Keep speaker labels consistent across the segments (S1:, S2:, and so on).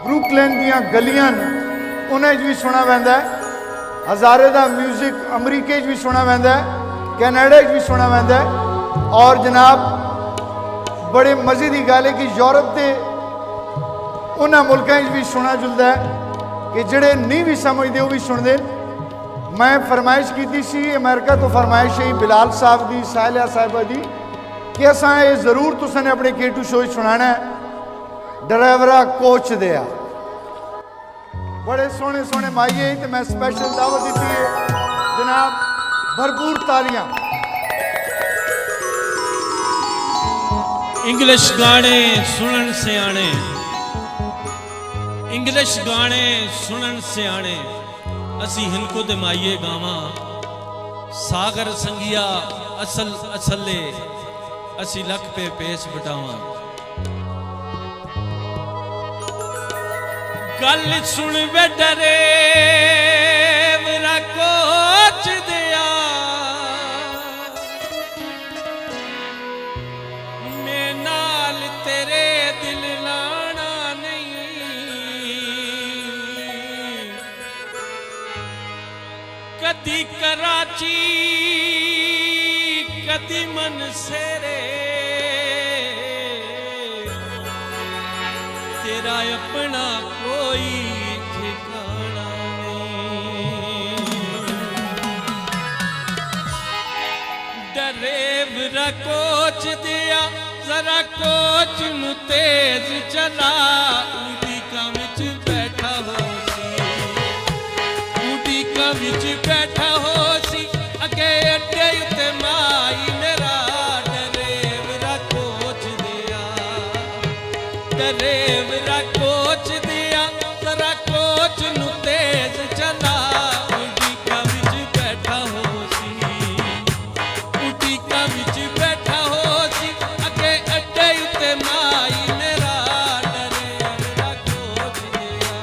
S1: Brooklyn दियां गलियां उन्हें भी सुना वैंदा है। हज़ारे का म्यूजिक अमरीके भी सुना वैंदा है, कैनेडा भी सुना वैंदा है। और जनाब बड़े मज़े की गल है कि यूरोप के उन्होंने मुल्कों भी सुना जुलता है कि जोड़े नहीं भी समझते वो भी सुनते। मैं फरमाइश की सी अमेरिका तो फरमाइश है बिलाल साहब की, साहिला साहिबा की, कि असा ये जरूर तुसाने अपने K2 शो सुनाना है ड्राइवरा कोच दिया। बड़े सोहने सोहने माइए तो मैं स्पेशल दावत दी है जनाब, भरपूर तालियां।
S2: इंग्लिश गाने सुनन से आने, इंग्लिश गाने सुनन से आने, असी हिनको दे माइए गावा। सागर संगिया असल असले, असी लख पे पेश बटावा। गल सुन वे डरे मेरा कोच दिया, मैं नाल तेरे दिल लाना नहीं। कदी कराची कदी मनसेरे, तेरा अपना कोई ठिकाना नहीं। ड्राइवरा कोच दिया जरा कोच नू तेज चला, उड़ीका विच बैठा हो सी, उड़ीका विच बैठा हो सी, अगे अड्डे उत्ते माई मेरा। ड्राइवरा कोच दिया, ड्राइवरा कोच दिया जरा कोच नू तेज चला, उड़ीका विच बैठा हो सी, उड़ीका विच बैठा हो सी, अगे अड्डे उत्ते माई मेरा। ड्राइवरा कोच दिया।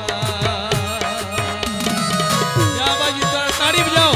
S2: या बाजी ताड़ी बजाओ।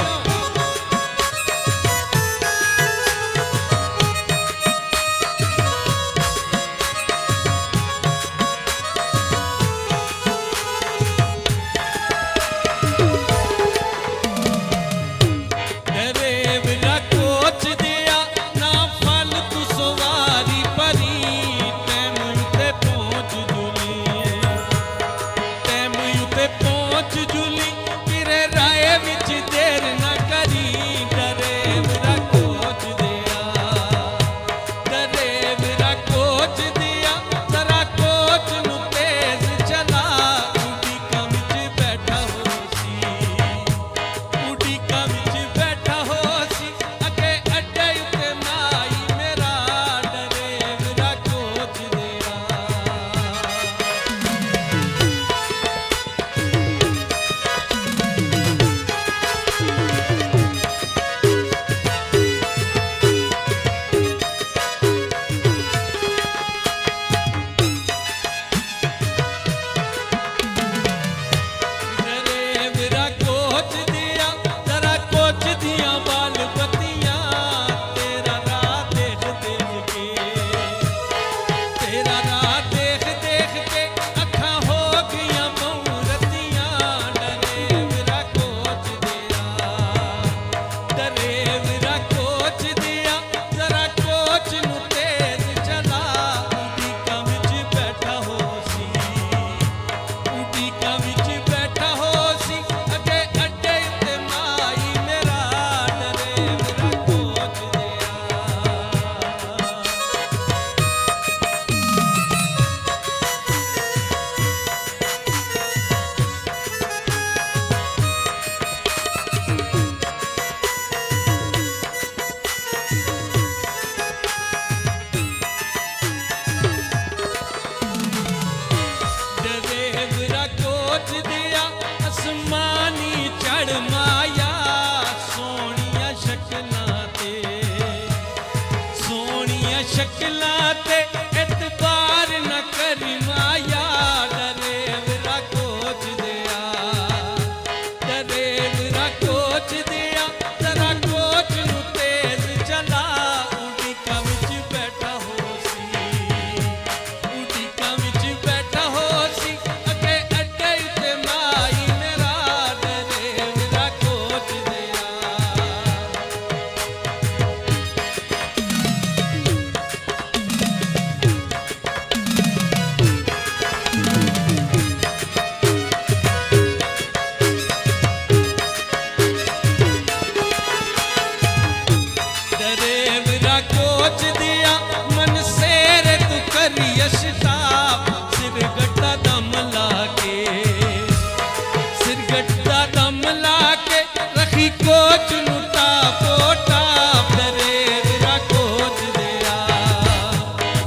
S2: ਵੇਖੀ ਕੋਚ ਨੂੰ ਟਾਪੋ ਟਾਪ ਤੇਰੇ ਵੀਰਾ ਕੋਚ ਦਿਆ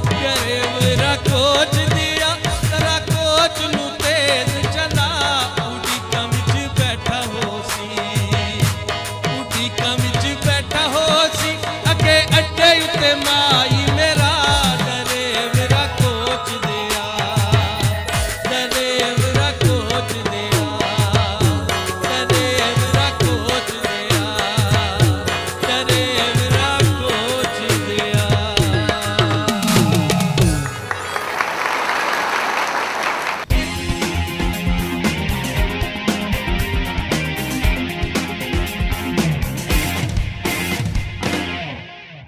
S2: ਤੇਰੇ ਵੀਰਾ ਕੋਚ ਦਿਆ ਤੇਰਾ ਕੋਚ ਨੂੰ ਤੇਜ਼ ਚਲਾ ਉਡੀਕਾਂ ਵਿੱਚ ਬੈਠਾ ਹੋ ਸੀ ਉਡੀਕਾਂ ਵਿੱਚ ਬੈਠਾ ਹੋ ਸੀ ਅੱਗੇ ਅੱਡੇ ਉੱਤੇ ਮਾਈ